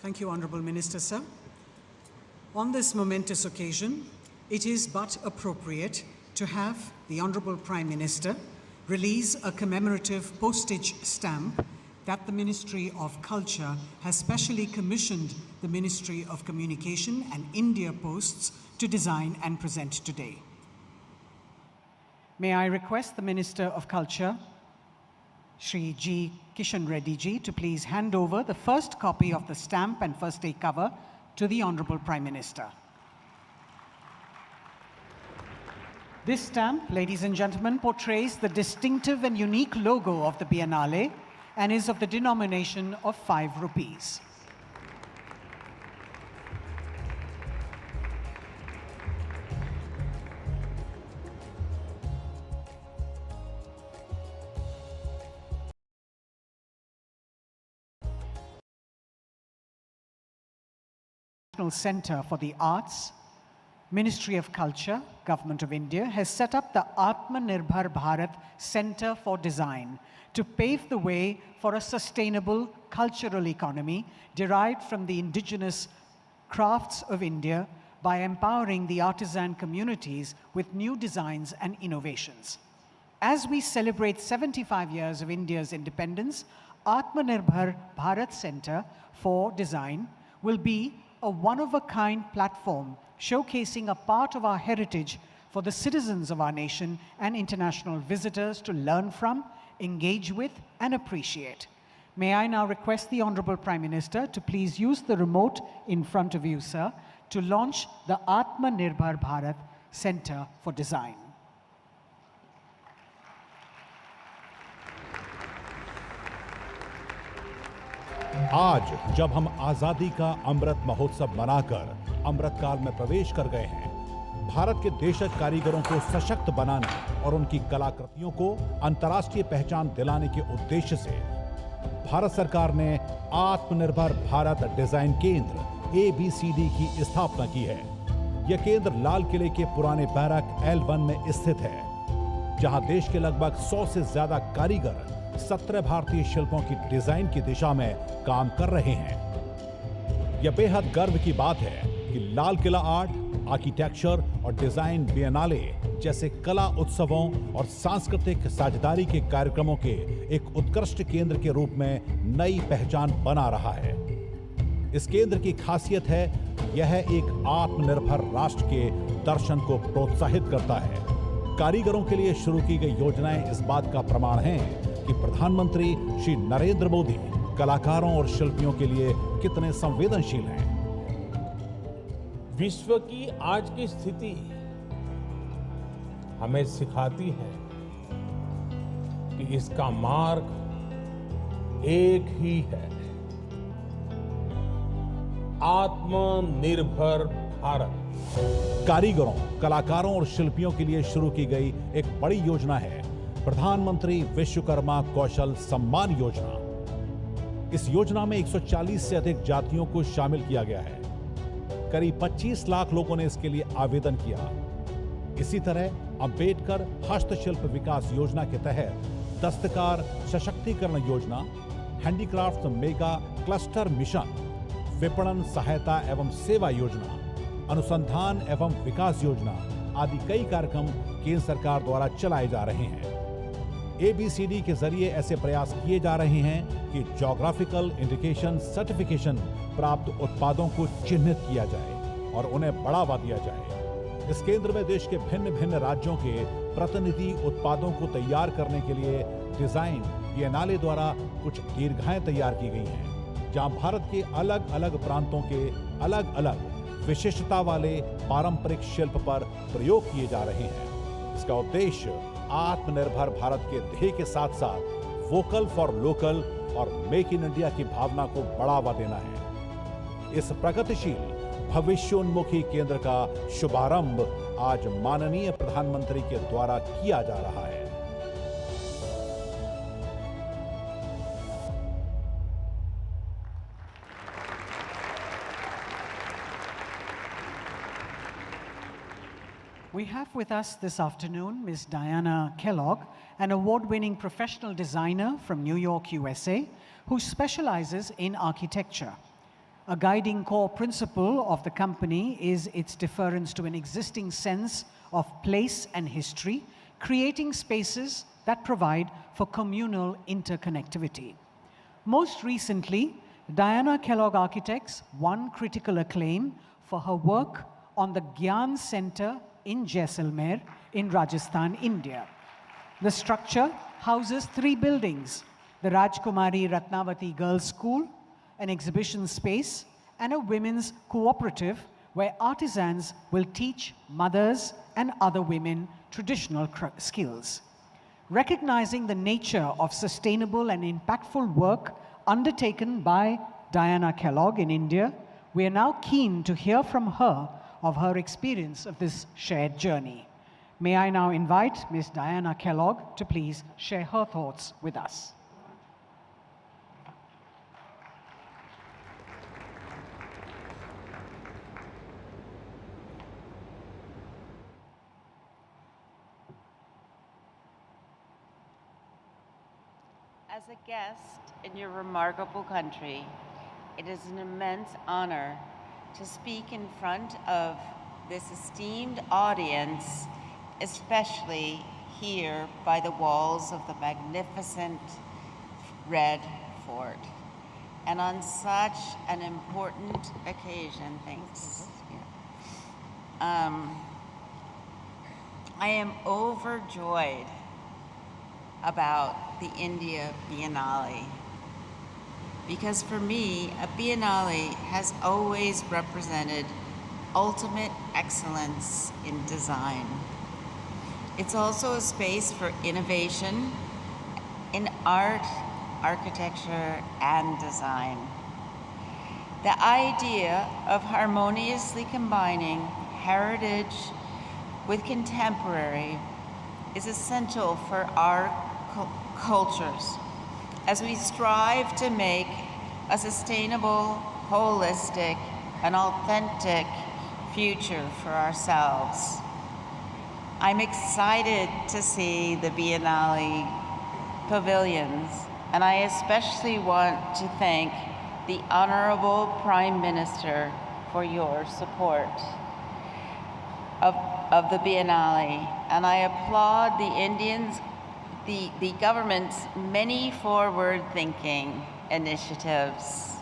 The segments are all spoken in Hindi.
Thank you, Honourable Minister, sir. On this momentous occasion, it is but appropriate to have the Honourable Prime Minister release a commemorative postage stamp that the Ministry of Culture has specially commissioned the Ministry of Communication and India Posts to design and present today. May I request the Minister of Culture, Shri G. Kishan Reddy ji, to please hand over the first copy of the stamp and first day cover to the Honourable Prime Minister. This stamp, ladies and gentlemen, portrays the distinctive and unique logo of the Biennale and is of the denomination of 5 rupees. Center for the Arts, Ministry of Culture, Government of India has set up the Aatmanirbhar Bharat Center for Design to pave the way for a sustainable cultural economy derived from the indigenous crafts of India by empowering the artisan communities with new designs and innovations. As we celebrate 75 years of India's independence, Aatmanirbhar Bharat Center for Design will be a one-of-a-kind platform showcasing a part of our heritage for the citizens of our nation and international visitors to learn from, engage with, and appreciate. May I now request the Honourable Prime Minister to please use the remote in front of you, sir, to launch the Aatmanirbhar Bharat Center for Design. आज जब हम आजादी का अमृत महोत्सव मनाकर अमृत काल में प्रवेश कर गए हैं, भारत के देशज कारीगरों को सशक्त बनाने और उनकी कलाकृतियों को अंतर्राष्ट्रीय पहचान दिलाने के उद्देश्य से भारत सरकार ने आत्मनिर्भर भारत डिजाइन केंद्र ABCD की स्थापना की है। यह केंद्र लाल किले के पुराने बैरक L1 में स्थित है, जहां देश के लगभग 100 से ज्यादा कारीगर 17 भारतीय शिल्पों की डिजाइन की दिशा में काम कर रहे हैं। यह बेहद गर्व की बात है कि लाल किला आर्ट, आर्किटेक्चर और डिजाइन बिएनाले जैसे कला उत्सवों और सांस्कृतिक साझेदारी के कार्यक्रमों के एक उत्कृष्ट केंद्र के रूप में नई पहचान बना रहा है। इस केंद्र की खासियत है, यह एक आत्मनिर्भर राष्ट्र के दर्शन को प्रोत्साहित करता है। कारीगरों के लिए शुरू की गई योजनाएं इस बात का प्रमाण हैं कि प्रधानमंत्री श्री नरेंद्र मोदी कलाकारों और शिल्पियों के लिए कितने संवेदनशील हैं। विश्व की आज की स्थिति हमें सिखाती है कि इसका मार्ग एक ही है, आत्मनिर्भर भारत। कारीगरों, कलाकारों और शिल्पियों के लिए शुरू की गई एक बड़ी योजना है प्रधानमंत्री विश्वकर्मा कौशल सम्मान योजना। इस योजना में 140 से अधिक जातियों को शामिल किया गया है। करीब 25 लाख लोगों ने इसके लिए आवेदन किया। इसी तरह अंबेडकर हस्तशिल्प विकास योजना के तहत दस्तकार सशक्तिकरण योजना, हैंडीक्राफ्ट मेगा क्लस्टर मिशन, विपणन सहायता एवं सेवा योजना, अनुसंधान एवं विकास योजना आदि कई कार्यक्रम केंद्र सरकार द्वारा चलाए जा रहे हैं। ABCD के जरिए ऐसे प्रयास किए जा रहे हैं कि ज्योग्राफिकल इंडिकेशन सर्टिफिकेशन प्राप्त उत्पादों को चिन्हित किया जाए और उन्हें बढ़ावा दिया जाए। इस केंद्र में देश के भिन्न भिन्न राज्यों के प्रतिनिधि उत्पादों को तैयार करने के लिए डिजाइन बिएनाले द्वारा कुछ दीर्घाएं तैयार की गई हैं, जहां भारत के अलग अलग प्रांतों के अलग अलग विशिष्टता वाले पारंपरिक शिल्प पर प्रयोग किए जा रहे हैं। इसका उद्देश्य आत्मनिर्भर भारत के ध्येय के साथ साथ वोकल फॉर लोकल और मेक इन इंडिया की भावना को बढ़ावा देना है। इस प्रगतिशील भविष्योन्मुखी केंद्र का शुभारंभ आज माननीय प्रधानमंत्री के द्वारा किया जा रहा है। We have with us this afternoon Ms. Diana Kellogg, an award-winning professional designer from New York, USA, who specializes in architecture. A guiding core principle of the company is its deference to an existing sense of place and history, creating spaces that provide for communal interconnectivity. Most recently, Diana Kellogg Architects won critical acclaim for her work on the Gyan Center in Jaisalmer in Rajasthan, India. The structure houses 3 buildings: the Rajkumari Ratnavati Girls' School, an exhibition space, and a women's cooperative where artisans will teach mothers and other women traditional skills. Recognizing the nature of sustainable and impactful work undertaken by Diana Kellogg in India, we are now keen to hear from her of her experience of this shared journey. May I now invite Ms. Diana Kellogg to please share her thoughts with us. As a guest in your remarkable country, it is an immense honor to speak in front of this esteemed audience, especially here by the walls of the magnificent Red Fort. And on such an important occasion, thanks. I am overjoyed about the India Biennale, because for me, a Biennale has always represented ultimate excellence in design. It's also a space for innovation in art, architecture, and design. The idea of harmoniously combining heritage with contemporary is essential for our cultures as we strive to make a sustainable, holistic, and authentic future for ourselves. I'm excited to see the Biennale pavilions, and I especially want to thank the Honorable Prime Minister for your support of the Biennale, and I applaud the government's many forward-thinking initiatives.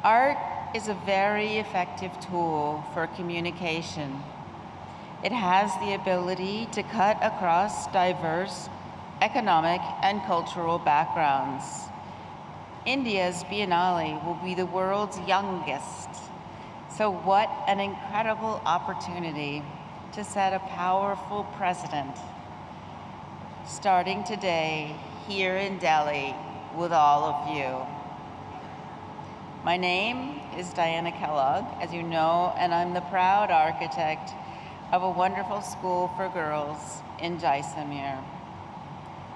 Art is a very effective tool for communication. It has the ability to cut across diverse economic and cultural backgrounds. India's Biennale will be the world's youngest. So what an incredible opportunity to set a powerful precedent, starting today here in Delhi with all of you. My name is Diana Kellogg, as you know, and I'm the proud architect of a wonderful school for girls in Jaisalmer.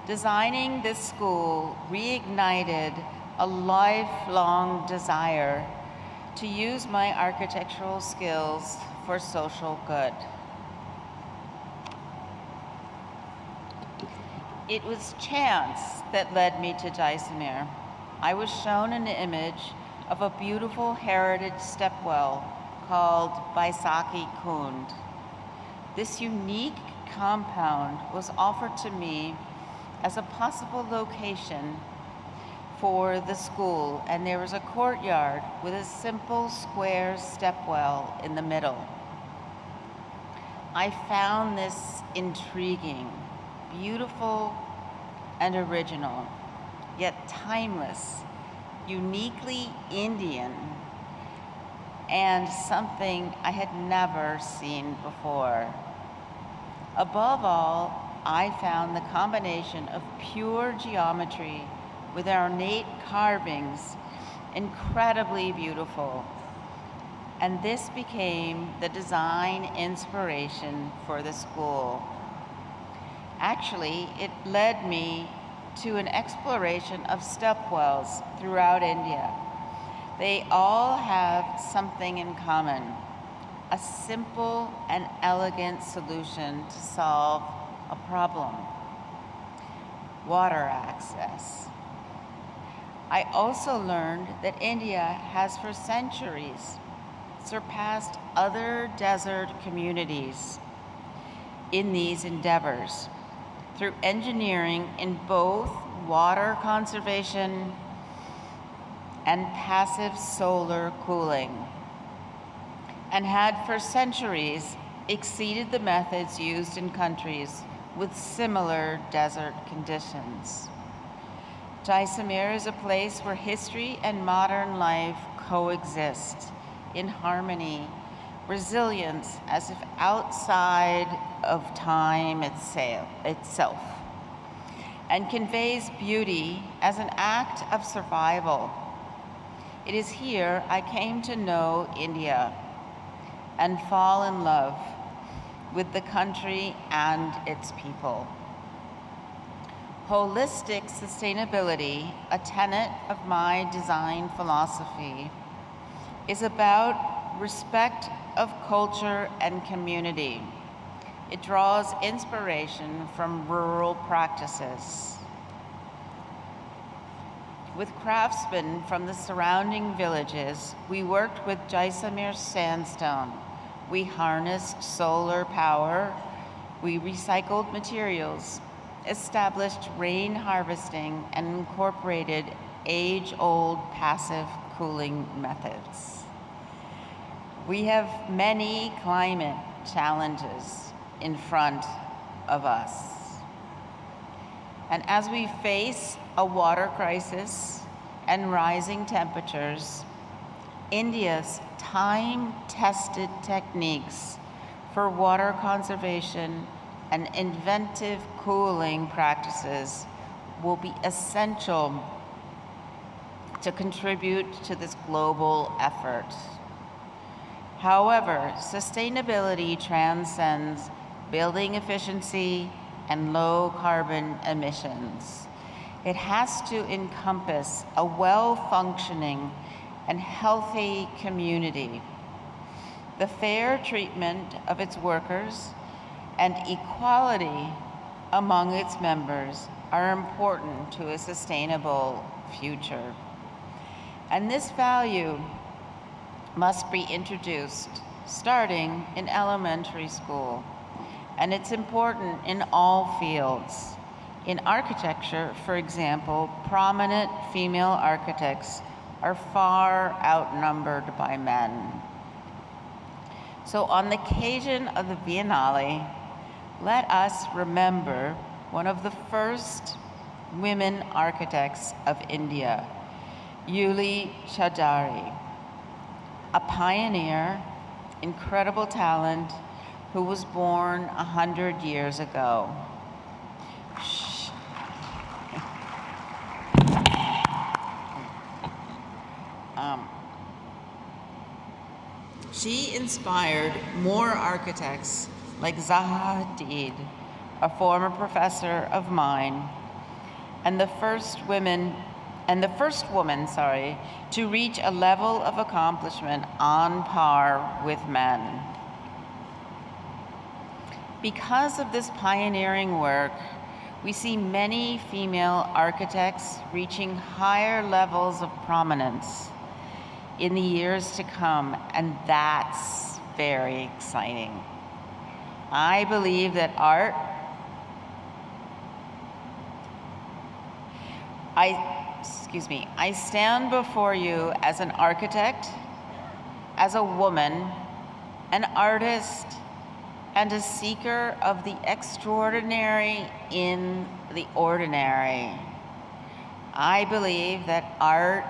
Designing this school reignited a lifelong desire to use my architectural skills for social good. It was chance that led me to Jaisalmer. I was shown an image of a beautiful heritage stepwell called Baisakhi Kund. This unique compound was offered to me as a possible location for the school, and there was a courtyard with a simple square stepwell in the middle. I found this intriguing, beautiful, and original, yet timeless, uniquely Indian, and something I had never seen before. Above all, I found the combination of pure geometry with ornate carvings incredibly beautiful. And this became the design inspiration for the school. Actually, it led me to an exploration of stepwells throughout India. They all have something in common: a simple and elegant solution to solve a problem: water access. I also learned that India has for centuries surpassed other desert communities in these endeavors through engineering in both water conservation and passive solar cooling, and had for centuries exceeded the methods used in countries with similar desert conditions. Jaisalmer is a place where history and modern life coexist in harmony, resilience as if outside of time itself, and conveys beauty as an act of survival. It is here I came to know India and fall in love with the country and its people. Holistic sustainability, a tenet of my design philosophy, is about respect of culture and community. It draws inspiration from rural practices. With craftsmen from the surrounding villages, we worked with Jaisalmer sandstone. We harnessed solar power, we recycled materials, established rain harvesting, and incorporated age-old passive cooling methods. We have many climate challenges in front of us. And as we face a water crisis and rising temperatures, India's time-tested techniques for water conservation and inventive cooling practices will be essential to contribute to this global effort. However, sustainability transcends building efficiency and low carbon emissions. It has to encompass a well-functioning and healthy community, the fair treatment of its workers, and equality among its members are important to a sustainable future. And this value must be introduced starting in elementary school. And it's important in all fields. In architecture, for example, prominent female architects are far outnumbered by men. So on the occasion of the Biennale, let us remember one of the first women architects of India, Yuli Chaudhary, a pioneer, incredible talent, who was born 100 years ago. She inspired more architects like Zaha Hadid, a former professor of mine, and the first woman, to reach a level of accomplishment on par with men. Because of this pioneering work, we see many female architects reaching higher levels of prominence in the years to come, and that's very exciting. I believe that I stand before you as an architect, as a woman, an artist, and a seeker of the extraordinary in the ordinary. I believe that art,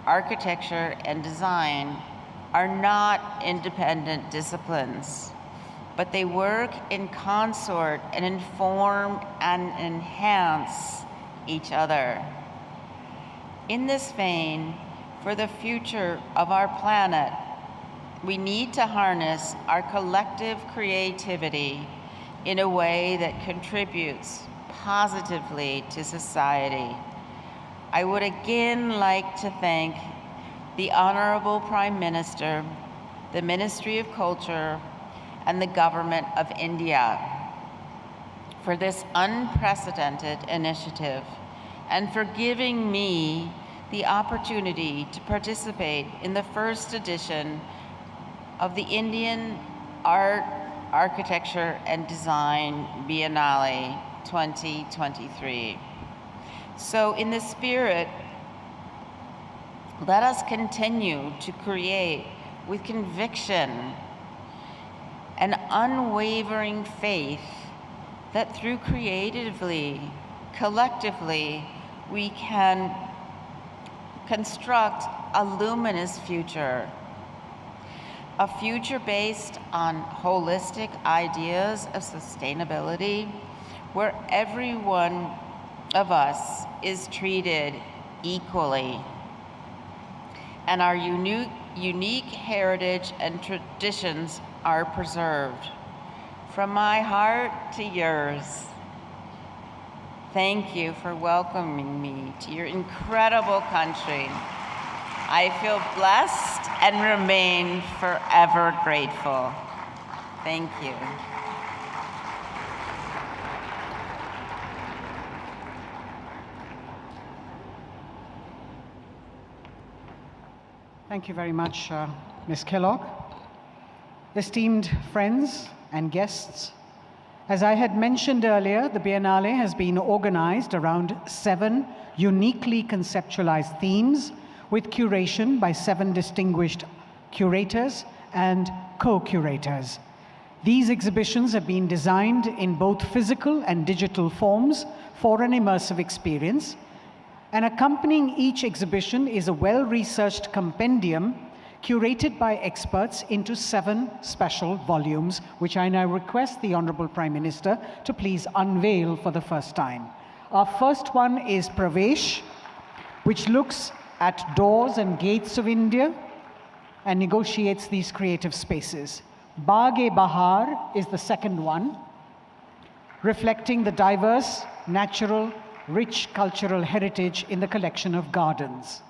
architecture, and design are not independent disciplines, but they work in consort and inform and enhance each other. In this vein, for the future of our planet, we need to harness our collective creativity in a way that contributes positively to society. I would again like to thank the Honorable Prime Minister, the Ministry of Culture, and the Government of India for this unprecedented initiative and for giving me the opportunity to participate in the first edition of the Indian Art, Architecture and Design Biennale 2023. So in this spirit, let us continue to create with conviction and unwavering faith that through creatively, collectively, we can construct a luminous future. A future based on holistic ideas of sustainability, where every one of us is treated equally, and our unique heritage and traditions are preserved. From my heart to yours, thank you for welcoming me to your incredible country. I feel blessed and remain forever grateful. Thank you. Thank you very much, Ms. Kellogg. Esteemed friends and guests, as I had mentioned earlier, the Biennale has been organized around 7 uniquely conceptualized themes with curation by 7 distinguished curators and co-curators. These exhibitions have been designed in both physical and digital forms for an immersive experience. And accompanying each exhibition is a well-researched compendium curated by experts into 7 special volumes, which I now request the Honorable Prime Minister to please unveil for the first time. Our first one is Pravesh, which looks at doors and gates of India and negotiates these creative spaces. Baag-e-Bahar is the second one, reflecting the diverse, natural, rich cultural heritage in the collection of gardens.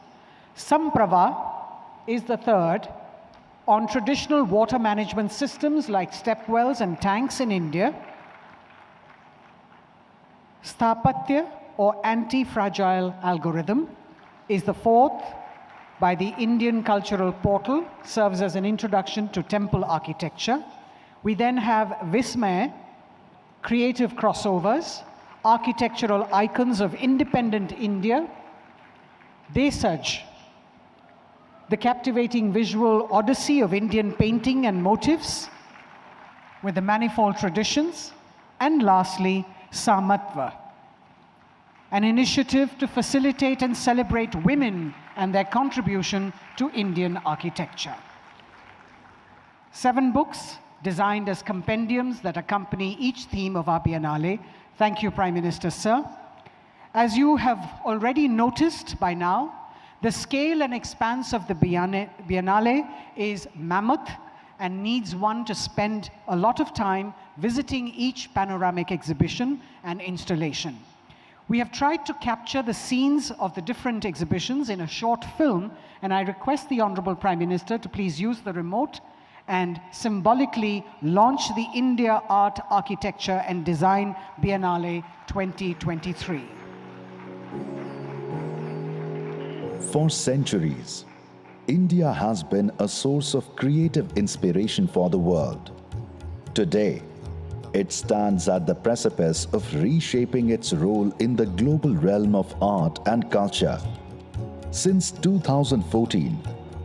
Samprava is the third, on traditional water management systems like stepwells and tanks in India. Sthapatya, or anti-fragile algorithm, is the fourth, by the Indian Cultural Portal, serves as an introduction to temple architecture. We then have Vismay, creative crossovers, architectural icons of independent India. Desaj, the captivating visual odyssey of Indian painting and motifs with the manifold traditions. And lastly, Samatva, an initiative to facilitate and celebrate women and their contribution to Indian architecture. 7 books designed as compendiums that accompany each theme of our Biennale. Thank you, Prime Minister, sir. As you have already noticed by now, the scale and expanse of the Biennale is mammoth and needs one to spend a lot of time visiting each panoramic exhibition and installation. We have tried to capture the scenes of the different exhibitions in a short film, and I request the Honorable Prime Minister to please use the remote and symbolically launch the India Art, Architecture and Design Biennale 2023. For centuries, India has been a source of creative inspiration for the world. Today, it stands at the precipice of reshaping its role in the global realm of art and culture. Since 2014,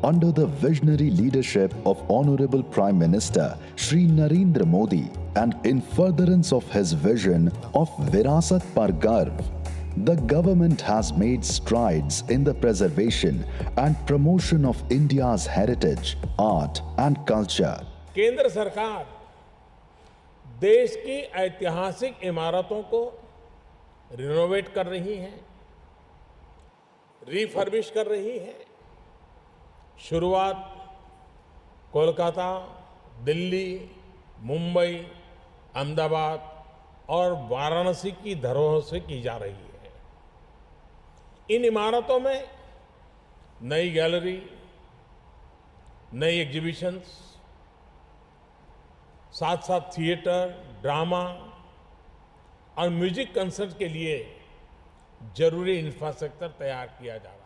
under the visionary leadership of Honorable Prime Minister Shri Narendra Modi and in furtherance of his vision of Virasat Par Garv, the government has made strides in the preservation and promotion of India's heritage, art and culture. केंद्र सरकार देश की ऐतिहासिक इमारतों को रिनोवेट कर रही है, रिफर्बिश कर रही है। शुरुआत कोलकाता, दिल्ली, मुंबई, अहमदाबाद और वाराणसी की धरोहरों से की जा रही है। इन इमारतों में नई गैलरी, नई एग्जीबिशंस, साथ साथ थिएटर, ड्रामा और म्यूजिक कंसर्ट के लिए जरूरी इंफ्रास्ट्रक्चर तैयार किया जा रहा है।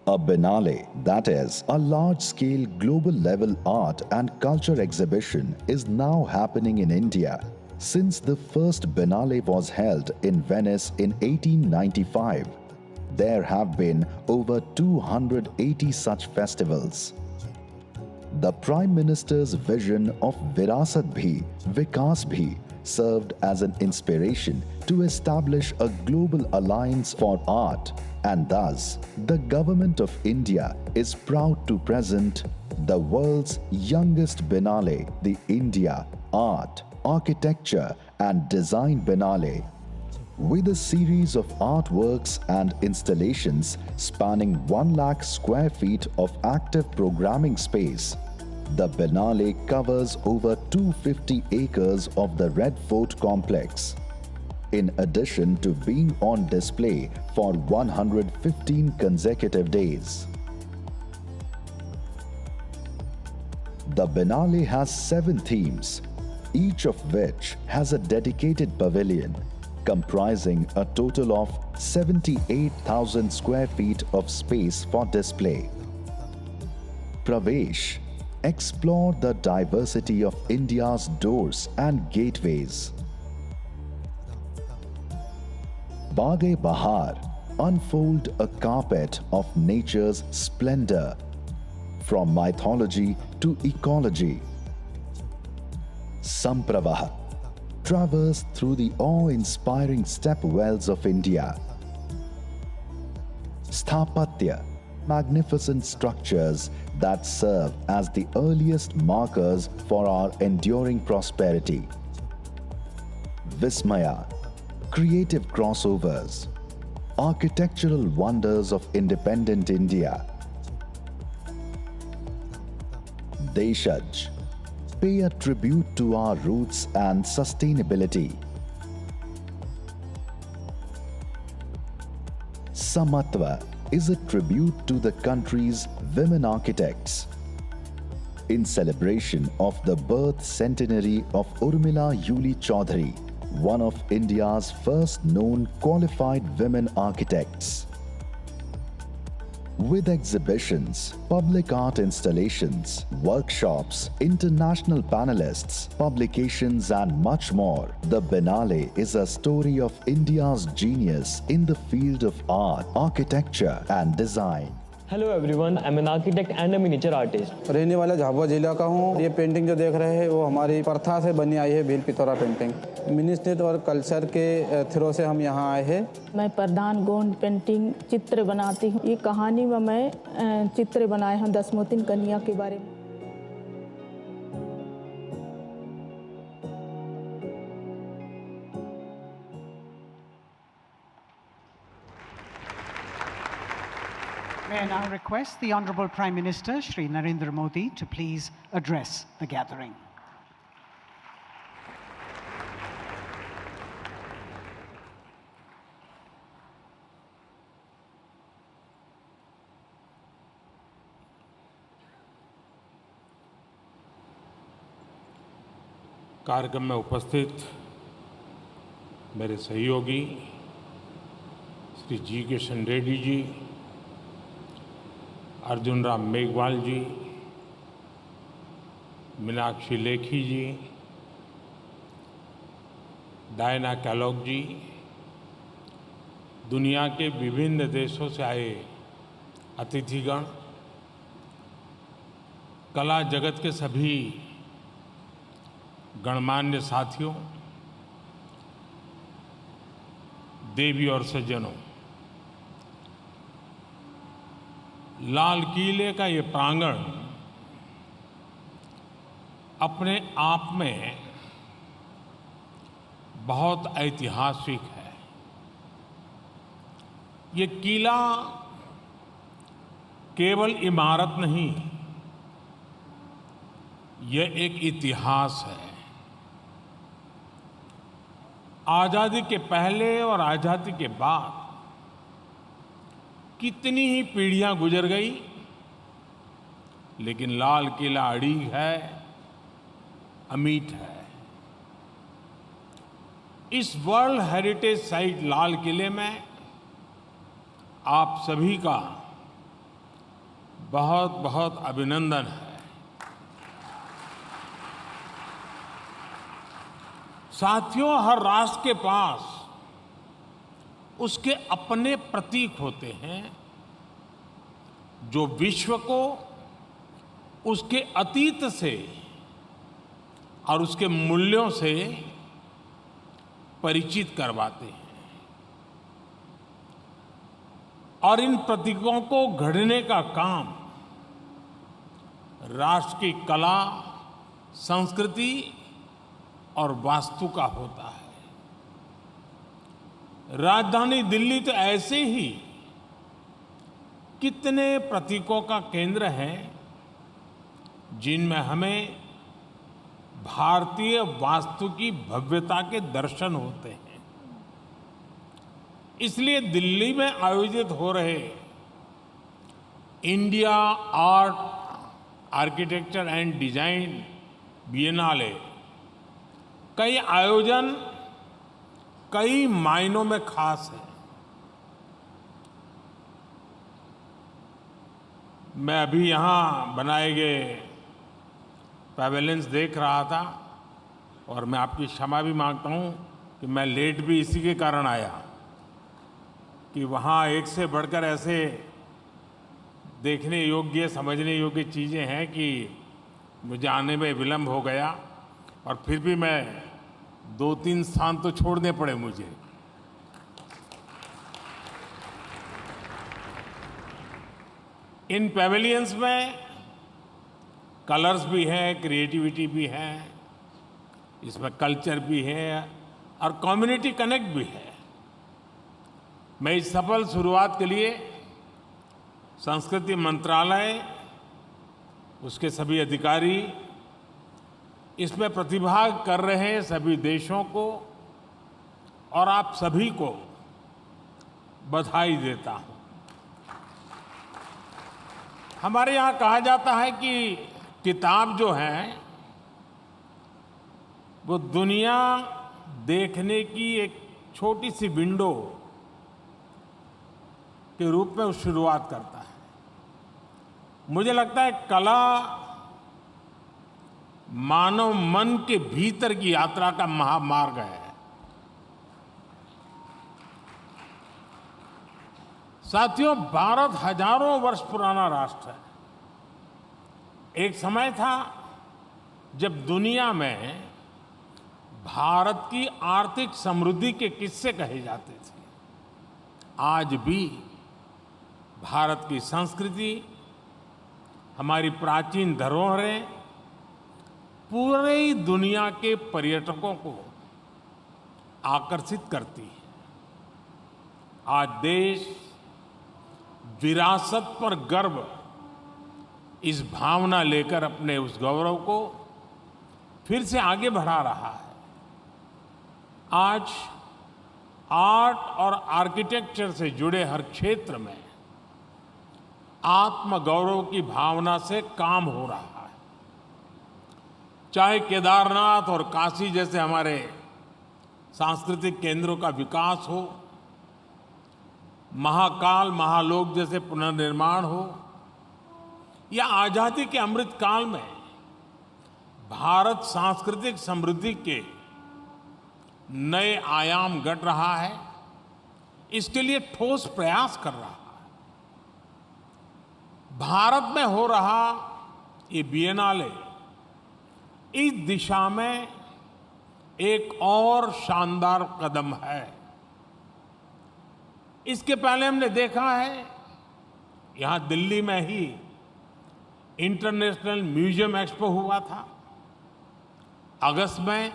A Biennale, that is, a large-scale global-level art and culture exhibition, is now happening in India. Since the first Biennale was held in Venice in 1895, there have been over 280 such festivals. The Prime Minister's vision of Virasat Bhi, Vikas Bhi served as an inspiration to establish a global alliance for art, and thus the Government of India is proud to present the world's youngest Biennale, the India Art, Architecture and Design Biennale. With a series of artworks and installations spanning 1 lakh square feet of active programming space, the Biennale covers over 250 acres of the Red Fort complex. In addition to being on display for 115 consecutive days. The Biennale has 7 themes, each of which has a dedicated pavilion, comprising a total of 78,000 square feet of space for display. Pravesh, explore the diversity of India's doors and gateways. Bagh-e-Bahar, unfold a carpet of nature's splendor, from mythology to ecology. Sampravah, traverse through the awe-inspiring stepwells of India. Sthapatya, magnificent structures that serve as the earliest markers for our enduring prosperity. Vismaya, creative crossovers, architectural wonders of independent India. Deshaj, pay a tribute to our roots and sustainability. Samatva is a tribute to the country's women architects. In celebration of the birth centenary of Urmila Yuli Chaudhary, one of India's first known qualified women architects. With exhibitions, public art installations, workshops, international panelists, publications and much more, the Biennale is a story of India's genius in the field of art, architecture and design. Hello everyone, I'm an architect and a miniature artist. रहने वाला झाबुआ जिला का हूँ। ये पेंटिंग जो देख रहे हैं वो हमारी प्रथा से बनी आई है, भील पिथौरा पेंटिंग। मिनिस्ट्री और कल्चर के थ्रू से हम यहाँ आए हैं। मैं प्रधान गोंड पेंटिंग चित्र बनाती हूँ। ये कहानी में मैं चित्र बनाए हैं दसमोतिन कन्या के बारे में। May I now request the Honorable Prime Minister, Shri Narendra Modi, to please address the gathering. कार्यक्रम में उपस्थित मेरे सहयोगी श्री जी किशन रेड्डी जी, अर्जुन राम मेघवाल जी, मीनाक्षी लेखी जी, डायना कैलॉग जी, दुनिया के विभिन्न देशों से आए अतिथिगण, कला जगत के सभी गणमान्य साथियों, देवी और सज्जनों, लाल किले का ये प्रांगण अपने आप में बहुत ऐतिहासिक है। ये किला केवल इमारत नहीं, ये एक इतिहास है। आज़ादी के पहले और आज़ादी के बाद कितनी ही पीढ़ियां गुजर गई, लेकिन लाल किला अड़ीग है, अमिट है। इस वर्ल्ड हेरिटेज साइट लाल किले में आप सभी का बहुत बहुत अभिनंदन है। साथियों, हर राष्ट्र के पास उसके अपने प्रतीक होते हैं जो विश्व को उसके अतीत से और उसके मूल्यों से परिचित करवाते हैं। और इन प्रतीकों को गढ़ने का काम राष्ट्र की कला, संस्कृति और वास्तु का होता है। राजधानी दिल्ली तो ऐसे ही कितने प्रतीकों का केंद्र है जिनमें हमें भारतीय वास्तु की भव्यता के दर्शन होते हैं। इसलिए दिल्ली में आयोजित हो रहे India art, architecture and design Biennale कई आयोजन कई मायनों में खास है। मैं अभी यहाँ बनाए गए पैवेलियंस देख रहा था और मैं आपकी क्षमा भी मांगता हूँ कि मैं लेट भी इसी के कारण आया कि वहाँ एक से बढ़कर ऐसे देखने योग्य, समझने योग्य चीज़ें हैं कि मुझे आने में विलम्ब हो गया और फिर भी मैं 2-3 स्थान तो छोड़ने पड़े मुझे। इन पैवेलियंस में कलर्स भी है, क्रिएटिविटी भी है, इसमें कल्चर भी है और कम्युनिटी कनेक्ट भी है। मैं इस सफल शुरुआत के लिए संस्कृति मंत्रालय, उसके सभी अधिकारी, इसमें प्रतिभाग कर रहे सभी देशों को और आप सभी को बधाई देता हूं। हमारे यहाँ कहा जाता है कि किताब जो है वो दुनिया देखने की एक छोटी सी विंडो के रूप में शुरुआत करता है। मुझे लगता है कला मानव मन के भीतर की यात्रा का महामार्ग है। साथियों, भारत हजारों वर्ष पुराना राष्ट्र है। एक समय था जब दुनिया में भारत की आर्थिक समृद्धि के किस्से कहे जाते थे। आज भी भारत की संस्कृति, हमारी प्राचीन धरोहरें पूरी दुनिया के पर्यटकों को आकर्षित करती है। आज देश विरासत पर गर्व, इस भावना लेकर अपने उस गौरव को फिर से आगे बढ़ा रहा है। आज आर्ट और आर्किटेक्चर से जुड़े हर क्षेत्र में आत्मगौरव की भावना से काम हो रहा है। चाहे केदारनाथ और काशी जैसे हमारे सांस्कृतिक केंद्रों का विकास हो, महाकाल, महालोक जैसे पुनर्निर्माण हो, या आजादी के अमृत काल में भारत सांस्कृतिक समृद्धि के नए आयाम गढ़ रहा है, इसके लिए ठोस प्रयास कर रहा है। भारत में हो रहा ये बिएनाले इस दिशा में एक और शानदार कदम है। इसके पहले हमने देखा है, यहां दिल्ली में ही इंटरनेशनल म्यूजियम एक्सपो हुआ था। अगस्त में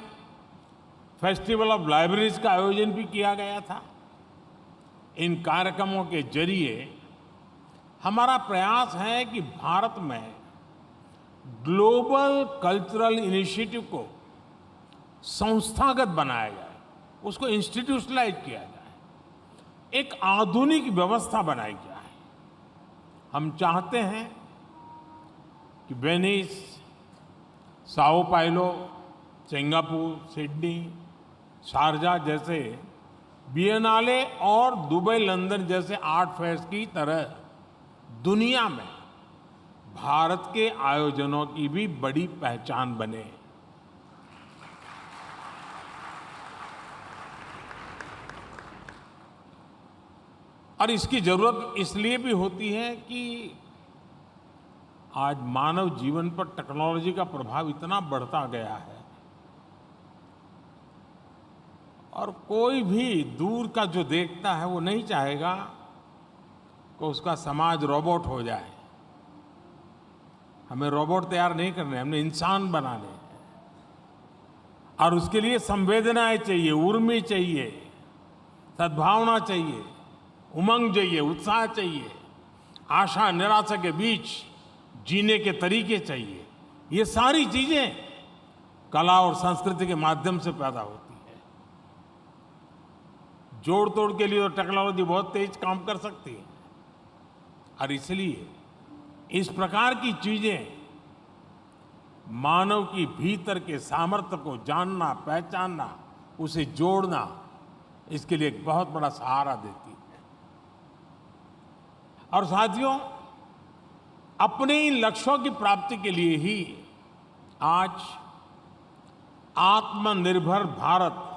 फेस्टिवल ऑफ लाइब्रेरीज का आयोजन भी किया गया था। इन कार्यक्रमों के जरिए हमारा प्रयास है कि भारत में ग्लोबल कल्चरल इनिशिएटिव को संस्थागत बनाया जाए, उसको इंस्टीट्यूशनलाइज किया जाए, एक आधुनिक व्यवस्था बनाई जाए। हम चाहते हैं कि Venice, Sao Paulo, Singapore, Sydney, Sharjah जैसे बिएनाले और दुबई, लंदन जैसे आर्ट फेयर्स की तरह दुनिया में भारत के आयोजनों की भी बड़ी पहचान बने। और इसकी जरूरत इसलिए भी होती है कि आज मानव जीवन पर टेक्नोलॉजी का प्रभाव इतना बढ़ता गया है और कोई भी दूर का जो देखता है वो नहीं चाहेगा कि उसका समाज रोबोट हो जाए। हमें रोबोट तैयार नहीं करने, हमने इंसान बनाने हैं। और उसके लिए संवेदनाएं चाहिए, उर्मी चाहिए, सद्भावना चाहिए, उमंग चाहिए, उत्साह चाहिए, आशा निराशा के बीच जीने के तरीके चाहिए। ये सारी चीजें कला और संस्कृति के माध्यम से पैदा होती है। जोड़ तोड़ के लिए तो टेक्नोलॉजी बहुत तेज काम कर सकती है और इसलिए इस प्रकार की चीजें मानव की भीतर के सामर्थ्य को जानना, पहचानना, उसे जोड़ना, इसके लिए एक बहुत बड़ा सहारा देती है। और साथियों, अपने इन लक्ष्यों की प्राप्ति के लिए ही आज आत्मनिर्भर भारत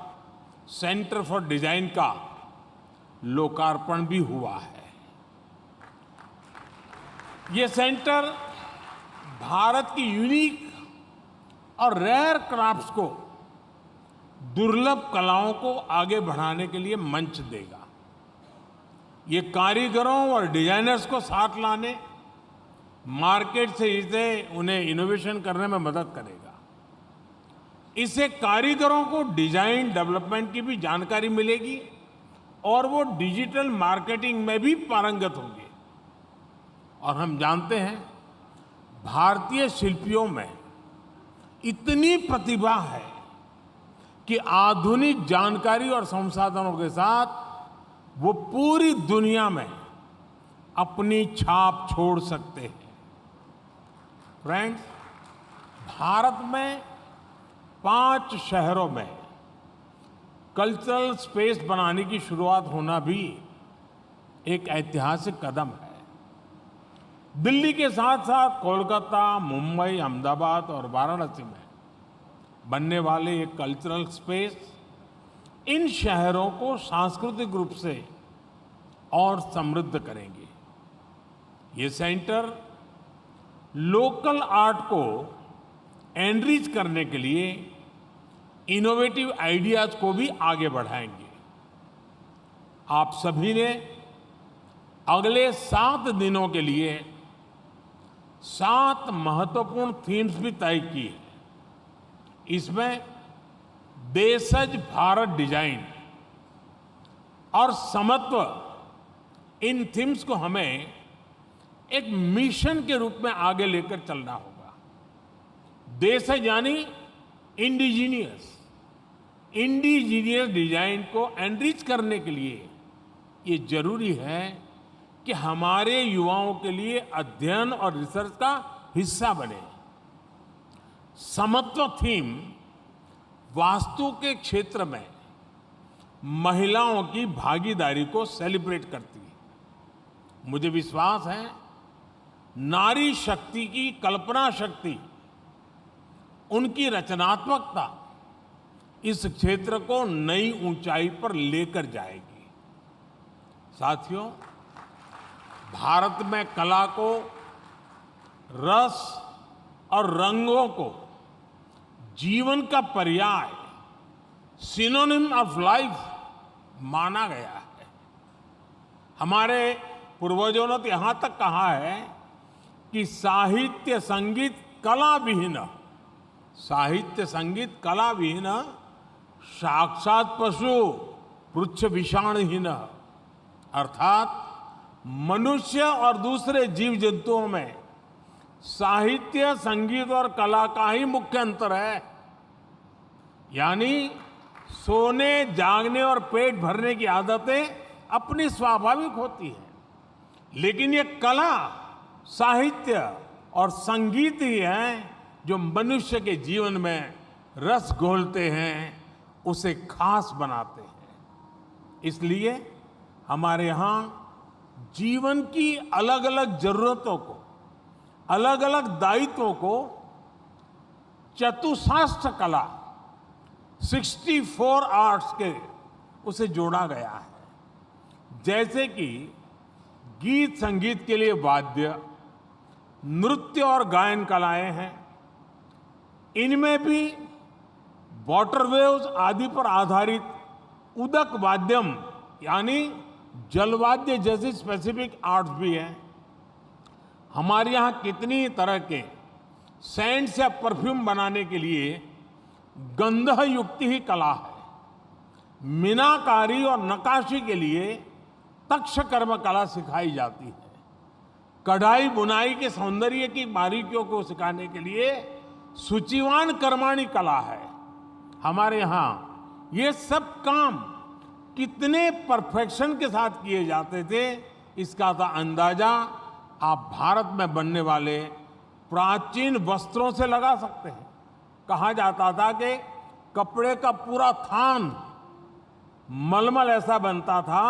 सेंटर फॉर डिजाइन का लोकार्पण भी हुआ है। ये सेंटर भारत की यूनिक और रेयर क्राफ्ट्स को, दुर्लभ कलाओं को आगे बढ़ाने के लिए मंच देगा। ये कारीगरों और डिजाइनर्स को साथ लाने, मार्केट से इसे उन्हें इनोवेशन करने में मदद करेगा। इससे कारीगरों को डिजाइन डेवलपमेंट की भी जानकारी मिलेगी और वो डिजिटल मार्केटिंग में भी पारंगत होंगे। और हम जानते हैं भारतीय शिल्पियों में इतनी प्रतिभा है कि आधुनिक जानकारी और संसाधनों के साथ वो पूरी दुनिया में अपनी छाप छोड़ सकते हैं। फ्रेंड्स, भारत में 5 शहरों में कल्चरल स्पेस बनाने की शुरुआत होना भी एक ऐतिहासिक कदम है। दिल्ली के साथ साथ कोलकाता, मुंबई, अहमदाबाद और वाराणसी में बनने वाले ये कल्चरल स्पेस इन शहरों को सांस्कृतिक रूप से और समृद्ध करेंगे। ये सेंटर लोकल आर्ट को एनरिच करने के लिए इनोवेटिव आइडियाज को भी आगे बढ़ाएंगे। आप सभी ने अगले 7 दिनों के लिए 7 महत्वपूर्ण थीम्स भी तय की है। इसमें देशज भारत डिजाइन और समत्व, इन थीम्स को हमें एक मिशन के रूप में आगे लेकर चलना होगा। देशज यानी इंडिजीनियस डिजाइन को एनरिच करने के लिए ये जरूरी है कि हमारे युवाओं के लिए अध्ययन और रिसर्च का हिस्सा बने। समत्व थीम वास्तु के क्षेत्र में महिलाओं की भागीदारी को सेलिब्रेट करती है। मुझे विश्वास है नारी शक्ति की कल्पना शक्ति, उनकी रचनात्मकता इस क्षेत्र को नई ऊंचाई पर लेकर जाएगी। साथियों, भारत में कला को, रस और रंगों को जीवन का पर्याय, सिनोनिम ऑफ लाइफ माना गया है। हमारे पूर्वजों ने तो यहां तक कहा है कि साहित्य संगीत कला विहीन, साहित्य संगीत कला विहीन साक्षात पशु पृच्छ विषाणहीन, अर्थात मनुष्य और दूसरे जीव जंतुओं में साहित्य, संगीत और कला का ही मुख्य अंतर है। यानी सोने, जागने और पेट भरने की आदतें अपनी स्वाभाविक होती हैं, लेकिन ये कला, साहित्य और संगीत ही हैं जो मनुष्य के जीवन में रस घोलते हैं, उसे खास बनाते हैं। इसलिए हमारे यहाँ जीवन की अलग अलग जरूरतों को अलग अलग दायित्वों को चतुशास्त्र कला 64 आर्ट्स के उसे जोड़ा गया है। जैसे कि गीत संगीत के लिए वाद्य, नृत्य और गायन कलाएं हैं। इनमें भी वाटरवेव्स आदि पर आधारित उदक वाद्यम यानी जलवाद्य जैसी स्पेसिफिक आर्ट्स भी हैं। हमारे यहाँ कितनी तरह के सेंट्स या परफ्यूम बनाने के लिए गंध युक्ति ही कला है। मीनाकारी और नक्काशी के लिए तक्षकर्म कला सिखाई जाती है। कढ़ाई बुनाई के सौंदर्य की बारीकियों को सिखाने के लिए सूचिवान कर्माणी कला है। हमारे यहाँ ये सब काम कितने परफेक्शन के साथ किए जाते थे, इसका तो अंदाजा आप भारत में बनने वाले प्राचीन वस्त्रों से लगा सकते हैं। कहा जाता था कि कपड़े का पूरा थान मलमल ऐसा बनता था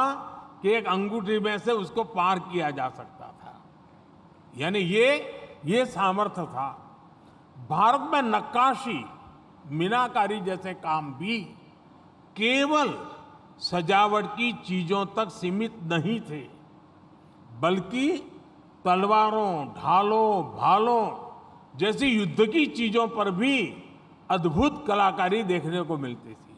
कि एक अंगूठी में से उसको पार किया जा सकता था। यानी ये सामर्थ्य था। भारत में नक्काशी, मीनाकारी जैसे काम भी केवल सजावट की चीजों तक सीमित नहीं थे, बल्कि तलवारों, ढालों, भालों जैसी युद्ध की चीजों पर भी अद्भुत कलाकारी देखने को मिलती थी।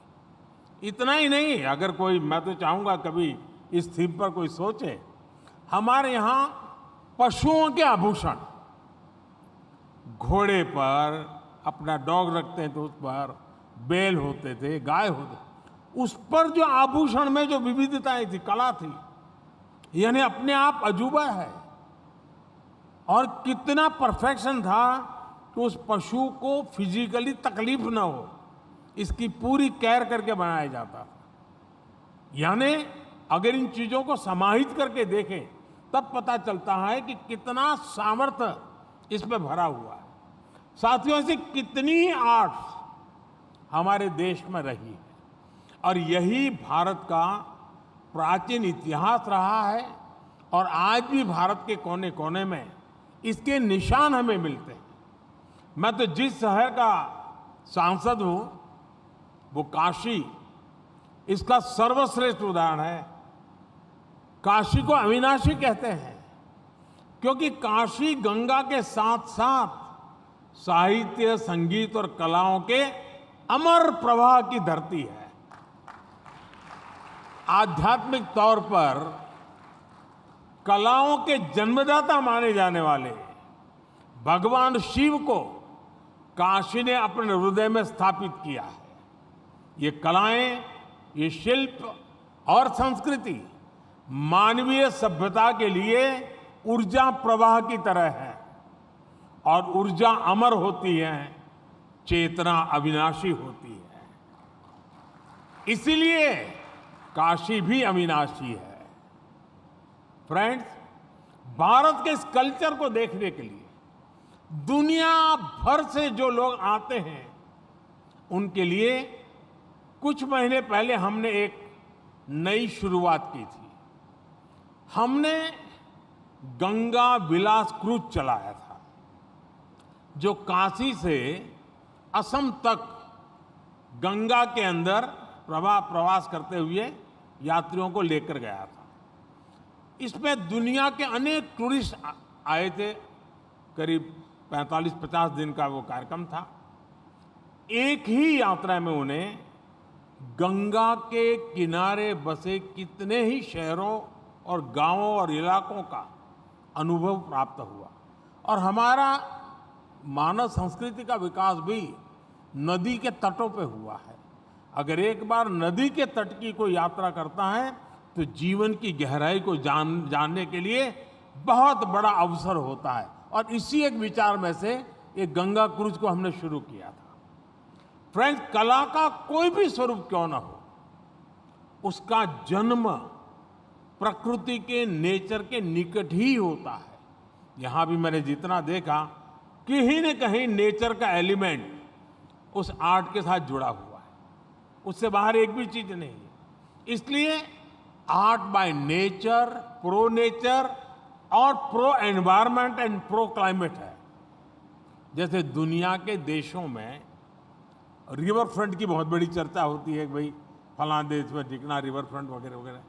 इतना ही नहीं, अगर कोई, मैं तो चाहूंगा कभी इस थीम पर कोई सोचे, हमारे यहाँ पशुओं के आभूषण, घोड़े पर अपना डॉग रखते हैं तो उस पर बैल होते थे, गाय होते, उस पर जो आभूषण में जो विविधताएं थी, कला थी, यानी अपने आप अजूबा है। और कितना परफेक्शन था कि उस पशु को फिजिकली तकलीफ ना हो, इसकी पूरी केयर करके बनाया जाता था। यानी अगर इन चीजों को समाहित करके देखें तब पता चलता है कि कितना सामर्थ्य इसमें भरा हुआ है। साथियों, ऐसी कितनी आर्ट्स हमारे देश में रही है और यही भारत का प्राचीन इतिहास रहा है। और आज भी भारत के कोने कोने में इसके निशान हमें मिलते हैं। मैं तो जिस शहर का सांसद हूं वो काशी इसका सर्वश्रेष्ठ उदाहरण है। काशी को अविनाशी कहते हैं क्योंकि काशी गंगा के साथ साथ साहित्य, संगीत और कलाओं के अमर प्रवाह की धरती है। आध्यात्मिक तौर पर कलाओं के जन्मदाता माने जाने वाले भगवान शिव को काशी ने अपने हृदय में स्थापित किया है। ये कलाएं, ये शिल्प और संस्कृति मानवीय सभ्यता के लिए ऊर्जा प्रवाह की तरह है और ऊर्जा अमर होती है, चेतना अविनाशी होती है। इसीलिए काशी भी अविनाशी है। फ्रेंड्स, भारत के इस कल्चर को देखने के लिए दुनिया भर से जो लोग आते हैं, उनके लिए कुछ महीने पहले हमने एक नई शुरुआत की थी। हमने गंगा विलास क्रूज चलाया था, जो काशी से असम तक गंगा के अंदर प्रवास करते हुए यात्रियों को लेकर गया था। इसमें दुनिया के अनेक टूरिस्ट आए थे। करीब 45-50 दिन का वो कार्यक्रम था। एक ही यात्रा में उन्हें गंगा के किनारे बसे कितने ही शहरों और गांवों और इलाकों का अनुभव प्राप्त हुआ। और हमारा मानव संस्कृति का विकास भी नदी के तटों पे हुआ है। अगर एक बार नदी के तट की कोई यात्रा करता है तो जीवन की गहराई को जानने के लिए बहुत बड़ा अवसर होता है। और इसी एक विचार में से एक गंगा क्रूज को हमने शुरू किया था। फ्रेंड्स, कला का कोई भी स्वरूप क्यों ना हो, उसका जन्म प्रकृति के, नेचर के निकट ही होता है। यहां भी मैंने जितना देखा, कहीं न कहीं नेचर का एलिमेंट उस आर्ट के साथ जुड़ा हुआ है, उससे बाहर एक भी चीज नहीं है। इसलिए art by nature, pro nature और pro environment and pro climate है। जैसे दुनिया के देशों में रिवर फ्रंट की बहुत बड़ी चर्चा होती है कि भाई फलां देश में दिखना रिवर फ्रंट वगैरह वगैरह।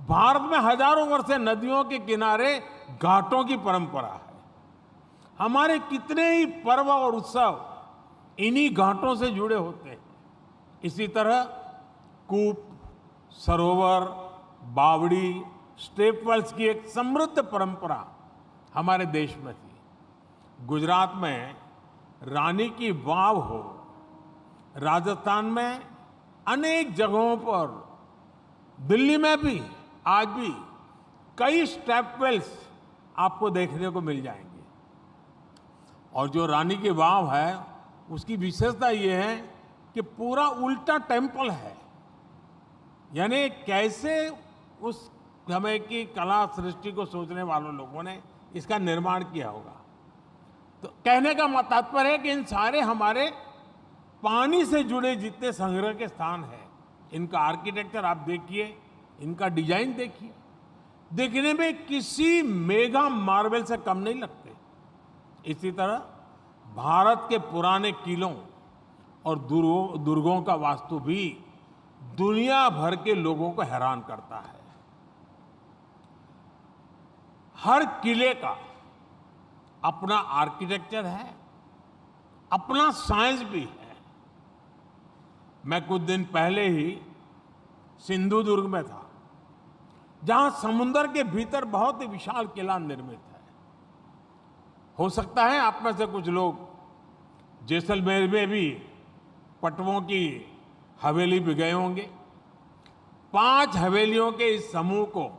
भारत में हजारों वर्ष से नदियों के किनारे घाटों की परंपरा है। हमारे कितने ही पर्व और उत्सव इन्हीं घाटों से जुड़े होते हैं। इसी तरह कूप, सरोवर, बावड़ी, स्टेपवेल्स की एक समृद्ध परंपरा हमारे देश में थी। गुजरात में रानी की वाव हो, राजस्थान में अनेक जगहों पर, दिल्ली में भी आज भी कई स्टेपवेल्स आपको देखने को मिल जाएंगे। और जो रानी की वाव है उसकी विशेषता ये है कि पूरा उल्टा टेम्पल है। यानी कैसे उस समय की कला सृष्टि को सोचने वालों लोगों ने इसका निर्माण किया होगा। तो कहने का तात्पर्य है कि इन सारे हमारे पानी से जुड़े जितने संग्रह के स्थान हैं, इनका आर्किटेक्चर आप देखिए, इनका डिजाइन देखिए, देखने में किसी मेगा मार्बल से कम नहीं लगते। इसी तरह भारत के पुराने किलों और दुर्गों का वास्तु भी दुनिया भर के लोगों को हैरान करता है। हर किले का अपना आर्किटेक्चर है, अपना साइंस भी है। मैं कुछ दिन पहले ही सिंधुदुर्ग में था, जहां समुद्र के भीतर बहुत ही विशाल किला निर्मित है। हो सकता है आप में से कुछ लोग जैसलमेर में भी पटवों की हवेली भी गए होंगे। 5 हवेलियों के इस समूह को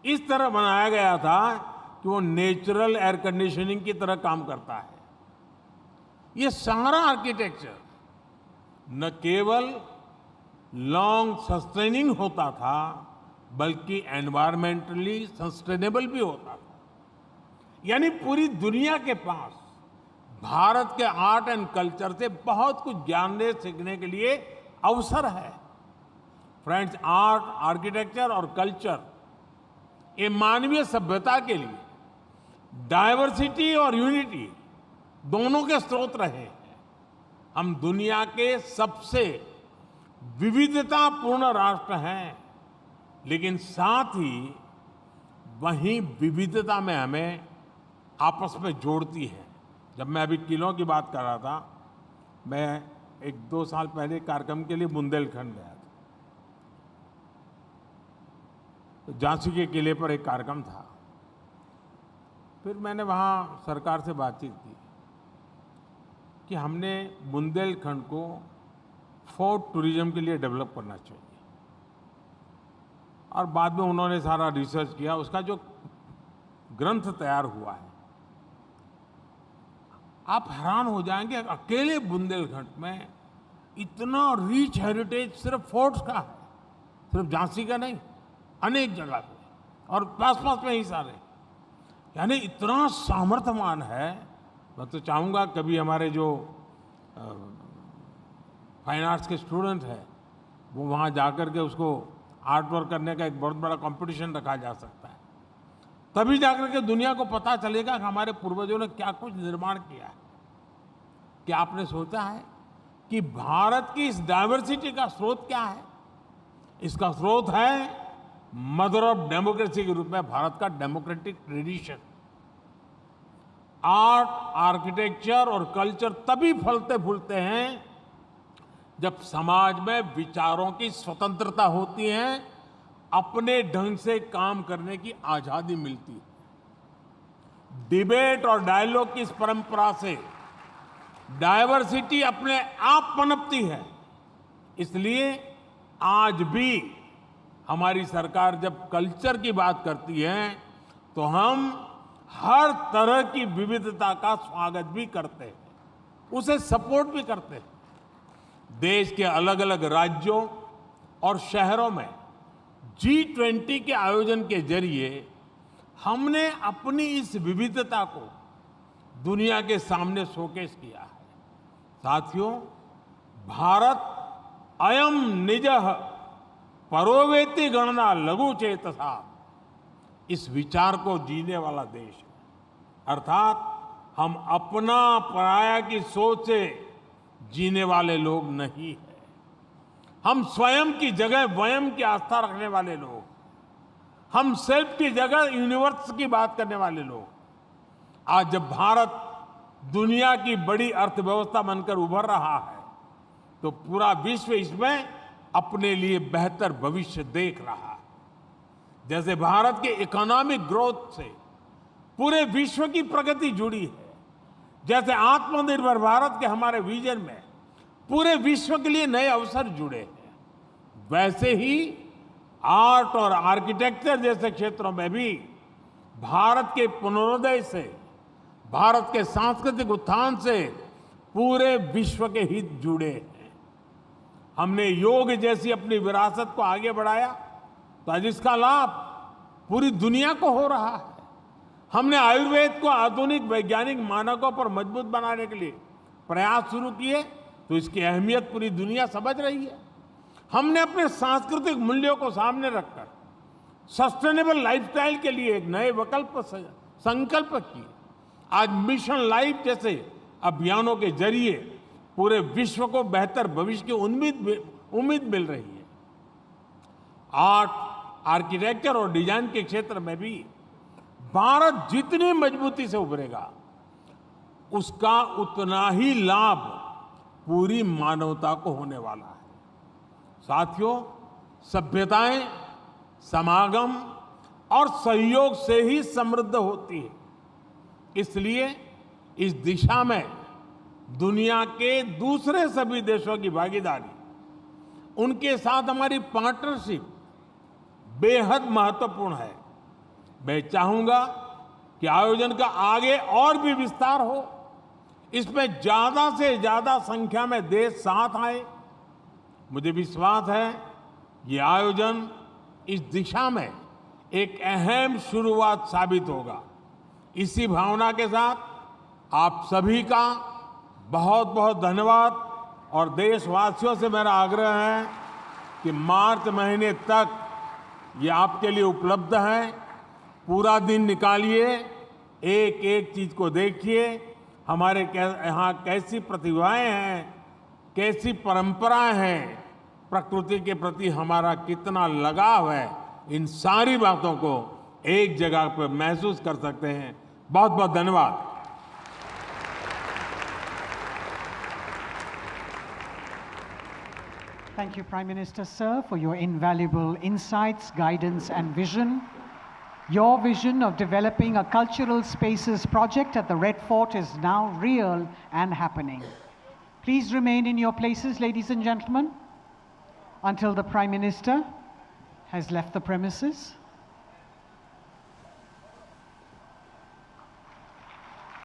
इस तरह बनाया गया था कि वो नेचुरल एयर कंडीशनिंग की तरह काम करता है। ये सारा आर्किटेक्चर न केवल लॉन्ग सस्टेनिंग होता था, बल्कि एनवायरमेंटली सस्टेनेबल भी होता था। यानी पूरी दुनिया के पास भारत के आर्ट एंड कल्चर से बहुत कुछ जानने सीखने के लिए अवसर है। फ्रेंड्स, आर्ट, आर्किटेक्चर और कल्चर ये मानवीय सभ्यता के लिए डाइवर्सिटी और यूनिटी दोनों के स्रोत रहे हैं। हम दुनिया के सबसे विविधतापूर्ण राष्ट्र हैं, लेकिन साथ ही वहीं विविधता में हमें आपस में जोड़ती है। जब मैं अभी किलों की बात कर रहा था, मैं 1-2 साल पहले कार्यक्रम के लिए बुंदेलखंड गया था। तो झांसी के किले पर एक कार्यक्रम था। फिर मैंने वहाँ सरकार से बातचीत की कि हमने बुंदेलखंड को फोर्ट टूरिज्म के लिए डेवलप करना चाहिए। और बाद में उन्होंने सारा रिसर्च किया, उसका जो ग्रंथ तैयार हुआ है, आप हैरान हो जाएंगे। अकेले बुंदेलखंड में इतना रिच हेरिटेज सिर्फ फोर्ट्स का है, सिर्फ झांसी का नहीं, अनेक जगह पे और पास पास में ही सारे। यानी इतना सामर्थ्यवान है। मैं तो चाहूँगा कभी हमारे जो फाइन आर्ट्स के स्टूडेंट हैं वो वहाँ जाकर के उसको आर्ट वर्क करने का एक बहुत बड़ा कंपटीशन रखा जा सकता है। तभी जाकर के दुनिया को पता चलेगा कि हमारे पूर्वजों ने क्या कुछ निर्माण किया है। क्या आपने सोचा है कि भारत की इस डाइवर्सिटी का स्रोत क्या है? इसका स्रोत है मदर ऑफ डेमोक्रेसी के रूप में भारत का डेमोक्रेटिक ट्रेडिशन। आर्ट, आर्किटेक्चर और कल्चर तभी फलते फूलते हैं जब समाज में विचारों की स्वतंत्रता होती है, अपने ढंग से काम करने की आजादी मिलती है। डिबेट और डायलॉग की इस परंपरा से डाइवर्सिटी अपने आप पनपती है। इसलिए आज भी हमारी सरकार जब कल्चर की बात करती है तो हम हर तरह की विविधता का स्वागत भी करते हैं, उसे सपोर्ट भी करते हैं। देश के अलग अलग राज्यों और शहरों में G20 के आयोजन के जरिए हमने अपनी इस विविधता को दुनिया के सामने शोकेस किया है। साथियों, भारत अयम निजः परोवेति गणना लघु चेतसा इस विचार को जीने वाला देश है। अर्थात हम अपना पराया की सोच से जीने वाले लोग नहीं हैं। हम स्वयं की जगह वयम की आस्था रखने वाले लोग, हम सेल्फ की जगह यूनिवर्स की बात करने वाले लोग। आज जब भारत दुनिया की बड़ी अर्थव्यवस्था बनकर उभर रहा है तो पूरा विश्व इसमें अपने लिए बेहतर भविष्य देख रहा है। जैसे भारत के इकोनॉमिक ग्रोथ से पूरे विश्व की प्रगति जुड़ी है, जैसे आत्मनिर्भर भारत के हमारे विजन में पूरे विश्व के लिए नए अवसर जुड़े हैं, वैसे ही आर्ट और आर्किटेक्चर जैसे क्षेत्रों में भी भारत के पुनरोदय से, भारत के सांस्कृतिक उत्थान से पूरे विश्व के हित जुड़े हैं। हमने योग जैसी अपनी विरासत को आगे बढ़ाया तो आज इसका लाभ पूरी दुनिया को हो रहा है। हमने आयुर्वेद को आधुनिक वैज्ञानिक मानकों पर मजबूत बनाने के लिए प्रयास शुरू किए तो इसकी अहमियत पूरी दुनिया समझ रही है। हमने अपने सांस्कृतिक मूल्यों को सामने रखकर सस्टेनेबल लाइफस्टाइल के लिए एक नए विकल्प संकल्प किए। आज मिशन लाइफ जैसे अभियानों के जरिए पूरे विश्व को बेहतर भविष्य की उम्मीद मिल रही है। आर्ट, आर्किटेक्चर और डिजाइन के क्षेत्र में भी भारत जितनी मजबूती से उभरेगा उसका उतना ही लाभ पूरी मानवता को होने वाला है। साथियों, सभ्यताएं समागम और सहयोग से ही समृद्ध होती है। इसलिए इस दिशा में दुनिया के दूसरे सभी देशों की भागीदारी, उनके साथ हमारी पार्टनरशिप बेहद महत्वपूर्ण है। मैं चाहूंगा कि आयोजन का आगे और भी विस्तार हो, इसमें ज्यादा से ज्यादा संख्या में देश साथ आए। मुझे विश्वास है ये आयोजन इस दिशा में एक अहम शुरुआत साबित होगा। इसी भावना के साथ आप सभी का बहुत बहुत धन्यवाद और देशवासियों से मेरा आग्रह है कि मार्च महीने तक ये आपके लिए उपलब्ध है। पूरा दिन निकालिए, एक एक चीज को देखिए, हमारे यहाँ कैसी प्रतिभाएं हैं, कैसी परंपराएं हैं, प्रकृति के प्रति हमारा कितना लगाव है, इन सारी बातों को एक जगह पर महसूस कर सकते हैं। बहुत बहुत धन्यवाद। Thank you, Prime Minister, sir, for your invaluable insights, guidance, and vision. Your vision of developing a cultural spaces project at the Red Fort is now real and happening. Please remain in your places, ladies and gentlemen, until the Prime Minister has left the premises.